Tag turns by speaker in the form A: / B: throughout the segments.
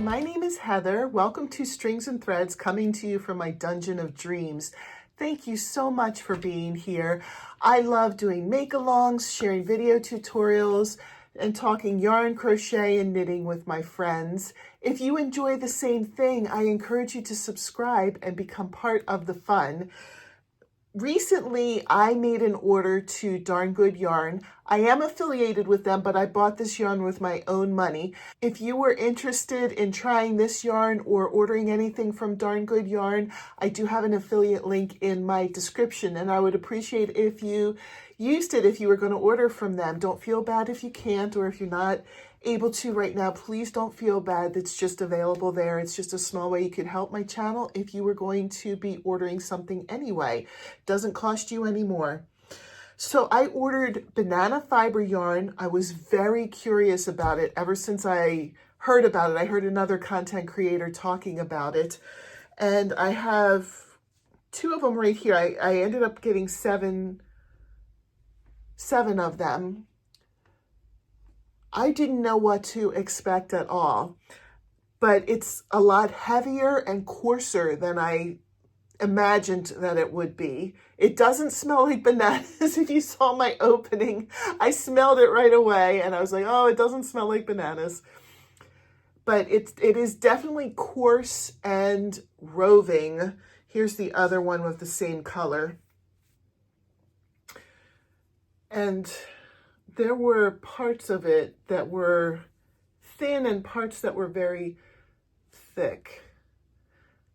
A: my name is Heather. Welcome to Strings and Threads, coming to you from my dungeon of dreams. Thank you so much for being here. I love doing make-alongs, sharing video tutorials, and talking yarn, crochet, and knitting with my friends. If you enjoy the same thing, I encourage you to subscribe and become part of the fun. Recently, I made an order to Darn Good Yarn. I am affiliated with them, but I bought this yarn with my own money. If you were interested in trying this yarn or ordering anything from Darn Good Yarn, I do have an affiliate link in my description, and I would appreciate if you used it if you were going to order from them. Don't feel bad if you can't, or if you're not able to right now. Please don't feel bad. It's just available there. It's just a small way you could help my channel if you were going to be ordering something anyway. Doesn't cost you any more. So I ordered banana fiber yarn. I was very curious about it ever since I heard about it. I heard another content creator talking about it, and I have two of them right here. I ended up getting seven of them. I didn't know what to expect at all, but it's a lot heavier and coarser than I imagined that it would be. It doesn't smell like bananas. If you saw my opening, I smelled it right away and I was like, oh, it doesn't smell like bananas. But it is definitely coarse and roving. Here's the other one with the same color. And there were parts of it that were thin and parts that were very thick.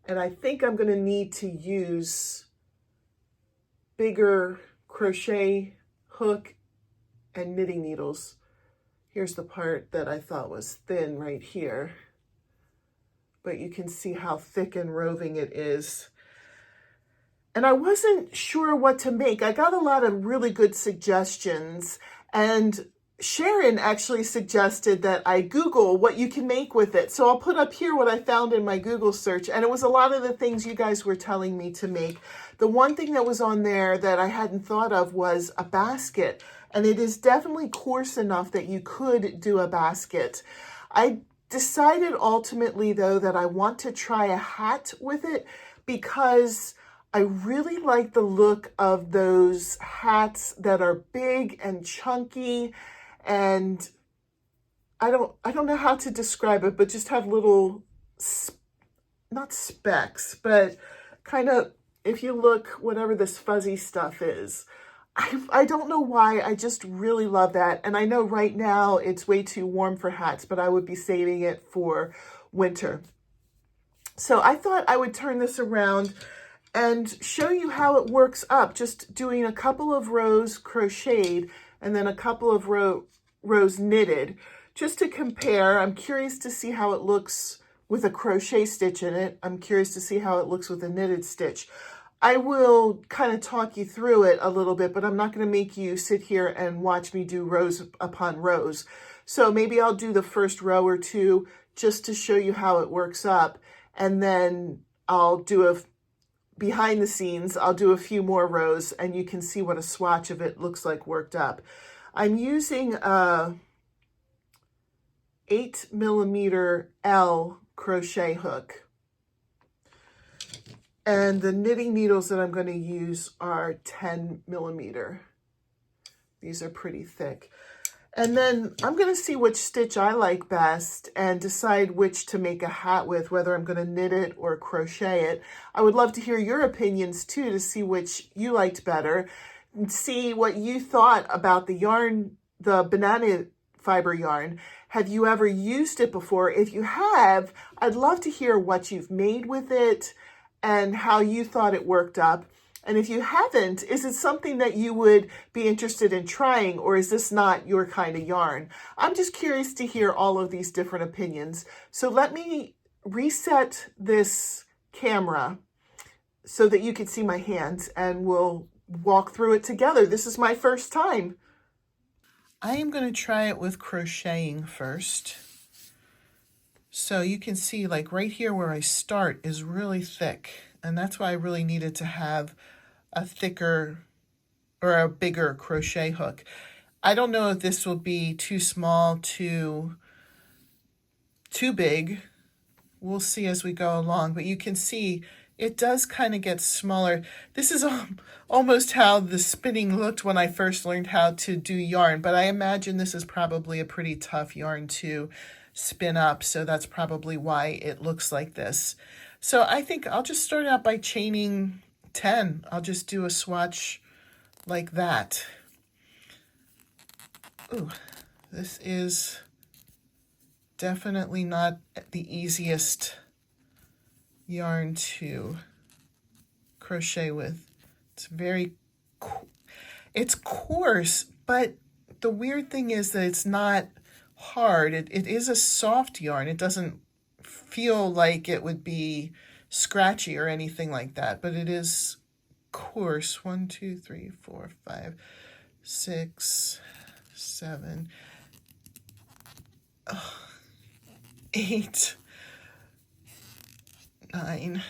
A: And I think I'm going to need to use bigger crochet hook and knitting needles. Here's the part that I thought was thin right here. But you can see how thick and roving it is. And I wasn't sure what to make. I got a lot of really good suggestions. And Sharon actually suggested that I Google what you can make with it. So I'll put up here what I found in my Google search. And it was a lot of the things you guys were telling me to make. The one thing that was on there that I hadn't thought of was a basket. And it is definitely coarse enough that you could do a basket. I decided ultimately, though, that I want to try a hat with it because I really like the look of those hats that are big and chunky, and I don't know how to describe it, but just have little, not specks, but kind of, if you look, whatever this fuzzy stuff is. I don't know why, I just really love that. And I know right now it's way too warm for hats, but I would be saving it for winter. So I thought I would turn this around and show you how it works up, just doing a couple of rows crocheted and then a couple of rows knitted, just to compare. I'm curious to see how it looks with a crochet stitch in it. I'm curious to see how it looks with a knitted stitch. I will kind of talk you through it a little bit, but I'm not going to make you sit here and watch me do rows upon rows. So maybe I'll do the first row or two just to show you how it works up, and then I'll do behind the scenes, I'll do a few more rows and you can see what a swatch of it looks like worked up. I'm using a 8mm L crochet hook. And the knitting needles that I'm going to use are 10mm. These are pretty thick. And then I'm going to see which stitch I like best and decide which to make a hat with, whether I'm going to knit it or crochet it. I would love to hear your opinions too, to see which you liked better and see what you thought about the yarn, the banana fiber yarn. Have you ever used it before? If you have, I'd love to hear what you've made with it and how you thought it worked up. And if you haven't, is it something that you would be interested in trying, or is this not your kind of yarn? I'm just curious to hear all of these different opinions. So let me reset this camera so that you can see my hands, and we'll walk through it together. This is my first time. I am going to try it with crocheting first. So you can see, like right here where I start is really thick, and that's why I really needed to have a thicker or a bigger crochet hook. I don't know if this will be too small, too big, we'll see as we go along, but you can see it does kind of get smaller. This is almost how the spinning looked when I first learned how to do yarn, but I imagine this is probably a pretty tough yarn to spin up, so that's probably why it looks like this. So I think I'll just start out by chaining 10. I'll just do a swatch like that. Ooh, this is definitely not the easiest yarn to crochet with. It's very, it's coarse, but the weird thing is that it's not hard. It is a soft yarn. It doesn't feel like it would be scratchy or anything like that, but it is coarse. 1, 2, 3, 4, 5, 6, 7, 8, 9,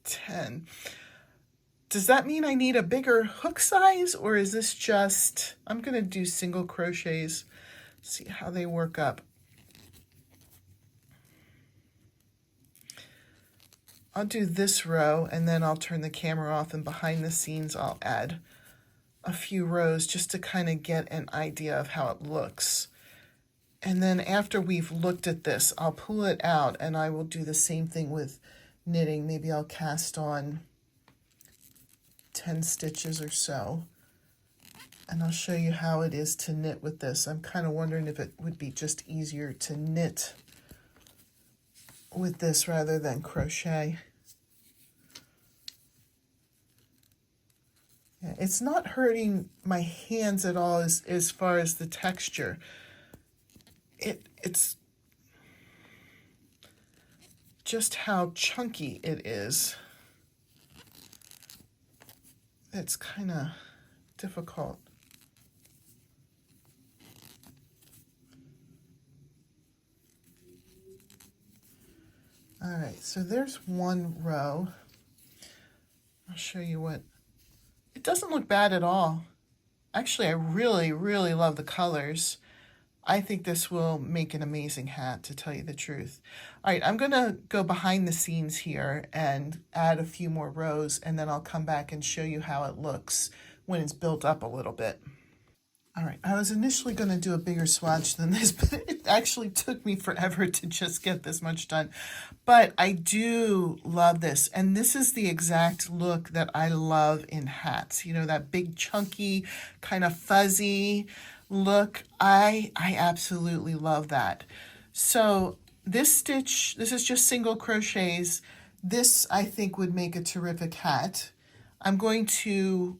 A: 10. Does that mean I need a bigger hook size, or is this just, I'm going to do single crochets, see how they work up. I'll do this row and then I'll turn the camera off, and behind the scenes I'll add a few rows just to kind of get an idea of how it looks. And then after we've looked at this, I'll pull it out and I will do the same thing with knitting. Maybe I'll cast on 10 stitches or so, and I'll show you how it is to knit with this. I'm kind of wondering if it would be just easier to knit with this rather than crochet. Yeah, it's not hurting my hands at all as far as the texture. It's just how chunky it is. It's kind of difficult. All right, so there's one row. I'll show you what, it doesn't look bad at all. Actually, I really, really love the colors. I think this will make an amazing hat, to tell you the truth. All right, I'm gonna go behind the scenes here and add a few more rows, and then I'll come back and show you how it looks when it's built up a little bit. All right, I was initially gonna do a bigger swatch than this, but it actually took me forever to just get this much done. But I do love this, and this is the exact look that I love in hats. You know, that big chunky, kind of fuzzy look. I absolutely love that. So this stitch, this is just single crochets. This I think would make a terrific hat. I'm going to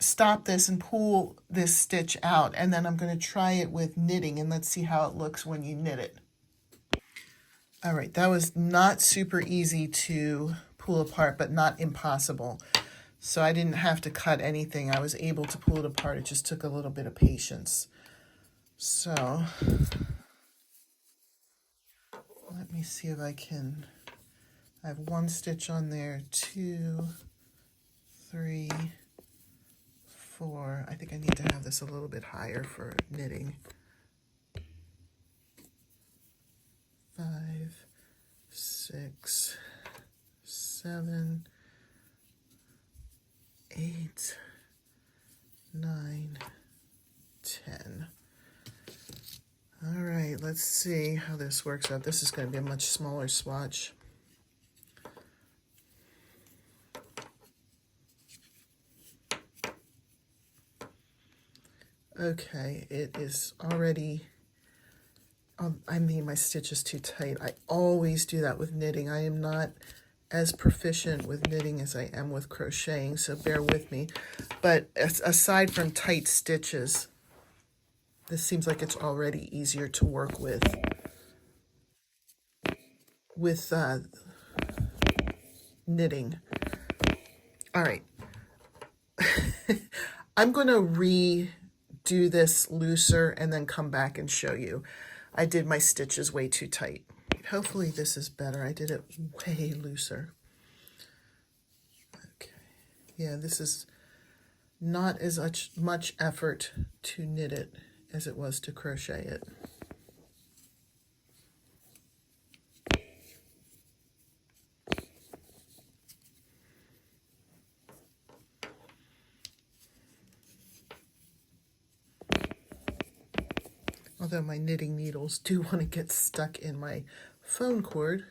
A: stop this and pull this stitch out, and then I'm going to try it with knitting, and let's see how it looks when you knit it. All right, that was not super easy to pull apart, but not impossible. So I didn't have to cut anything. I was able to pull it apart. It just took a little bit of patience. So let me see if I can, I have 1 stitch on there, 2, 3, 4. I think I need to have this a little bit higher for knitting. 5, 6, 7, 8, 9, 10. All right, let's see how this works out. This is going to be a much smaller swatch. Okay, it is already, I made my stitches too tight. I always do that with knitting. I am not as proficient with knitting as I am with crocheting, so bear with me. But aside from tight stitches, this seems like it's already easier to work with knitting. All right. I'm going to redo this looser and then come back and show you. I did my stitches way too tight. Hopefully this is better. I did it way looser. Okay. Yeah, this is not as much effort to knit it as it was to crochet it. although my knitting needles do want to get stuck in my phone cord.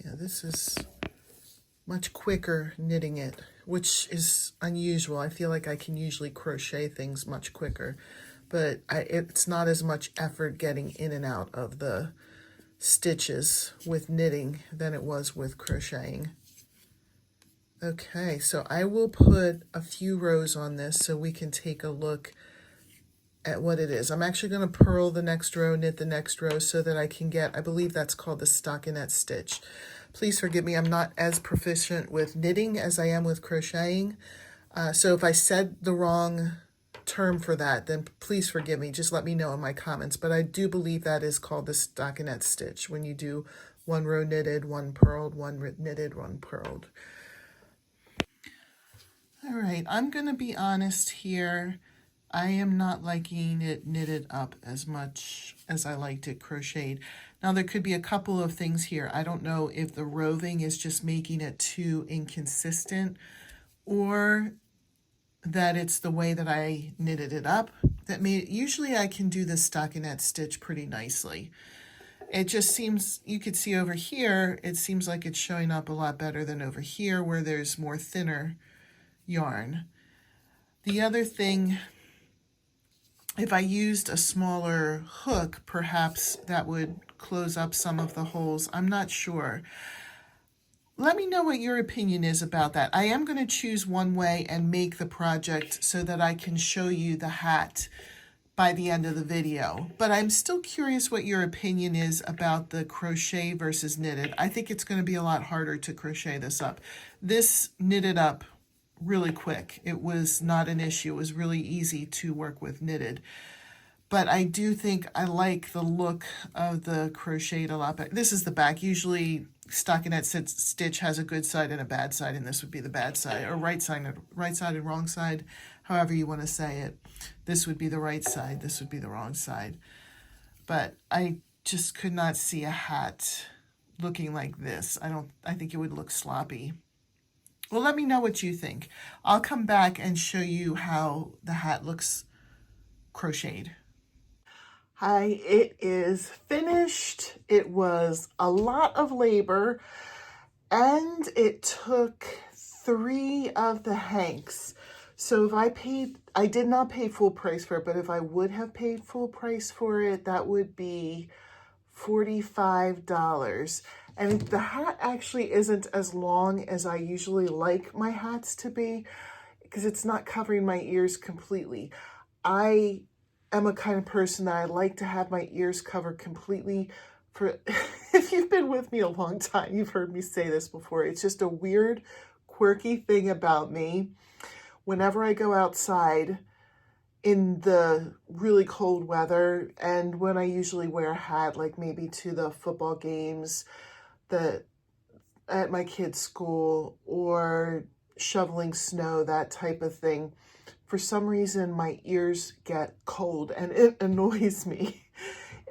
A: Yeah, this is much quicker knitting it, which is unusual. I feel like I can usually crochet things much quicker, but it's not as much effort getting in and out of the stitches with knitting than it was with crocheting. Okay, so I will put a few rows on this so we can take a look at what it is. I'm actually going to purl the next row, knit the next row so that I can get, I believe that's called the stockinette stitch. Please forgive me, I'm not as proficient with knitting as I am with crocheting. So if I said the wrong term for that, then please forgive me. Just let me know in my comments. But I do believe that is called the stockinette stitch, when you do one row knitted, one purled, one knitted, one purled. All right, I'm going to be honest here. I am not liking it knitted up as much as I liked it crocheted. Now there could be a couple of things here. I don't know if the roving is just making it too inconsistent, or that it's the way that I knitted it up. Usually I can do the stockinette stitch pretty nicely. It just seems, you could see over here, it seems like it's showing up a lot better than over here where there's more thinner yarn. The other thing, if I used a smaller hook, perhaps that would close up some of the holes. I'm not sure. Let me know what your opinion is about that. I am going to choose one way and make the project so that I can show you the hat by the end of the video. But I'm still curious what your opinion is about the crochet versus knitted. I think it's going to be a lot harder to crochet this up. This knitted up really quick. It was not an issue. It was really easy to work with knitted. But I do think I like the look of the crocheted a lot better. This is the back. Usually stockinette stitch has a good side and a bad side, and this would be the bad side, or right side and wrong side, however you want to say it. This would be the right side, this would be the wrong side. But I just could not see a hat looking like this. I think it would look sloppy. Well, let me know what you think. I'll come back and show you how the hat looks crocheted. Hi, it is finished. It was a lot of labor, and it took 3 of the hanks. So if I did not pay full price for it, but if I would have paid full price for it, that would be $45. And the hat actually isn't as long as I usually like my hats to be, because it's not covering my ears completely. I am a kind of person that I like to have my ears covered completely. If you've been with me a long time, you've heard me say this before. It's just a weird, quirky thing about me. Whenever I go outside in the really cold weather, and when I usually wear a hat, like maybe to the football games at my kids' school, or shoveling snow, that type of thing, for some reason my ears get cold and it annoys me.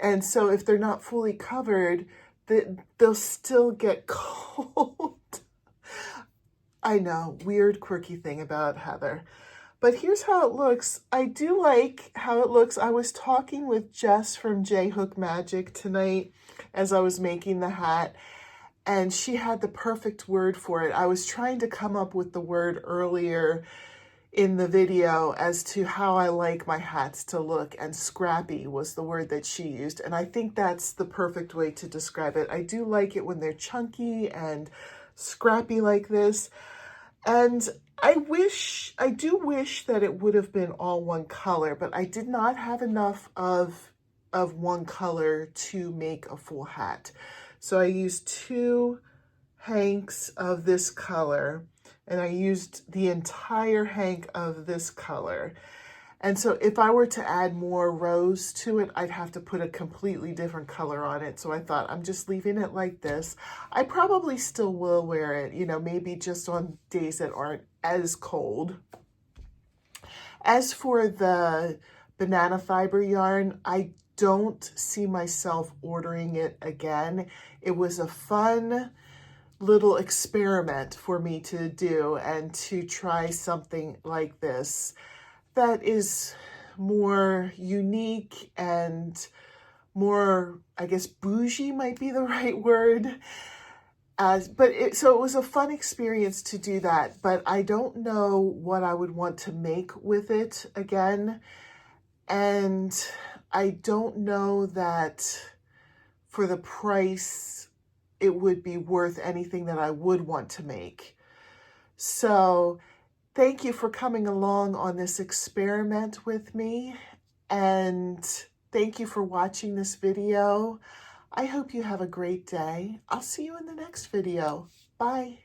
A: And so if they're not fully covered, they'll still get cold. I know, weird, quirky thing about Heather. But here's how it looks. I do like how it looks. I was talking with Jess from J Hook Magic tonight as I was making the hat, and she had the perfect word for it. I was trying to come up with the word earlier in the video as to how I like my hats to look, and scrappy was the word that she used, and I think that's the perfect way to describe it. I do like it when they're chunky and scrappy like this, and I do wish that it would have been all one color, but I did not have enough of one color to make a full hat. So I used 2 hanks of this color, and I used the entire hank of this color. And so if I were to add more rows to it, I'd have to put a completely different color on it. So I thought, I'm just leaving it like this. I probably still will wear it, maybe just on days that aren't as cold. As for the banana fiber yarn, I don't see myself ordering it again. It was a fun little experiment for me to do and to try something like this that is more unique and more, I guess, bougie might be the right word. So it was a fun experience to do that, but I don't know what I would want to make with it again. And I don't know that for the price, it would be worth anything that I would want to make. So thank you for coming along on this experiment with me. And thank you for watching this video. I hope you have a great day. I'll see you in the next video. Bye.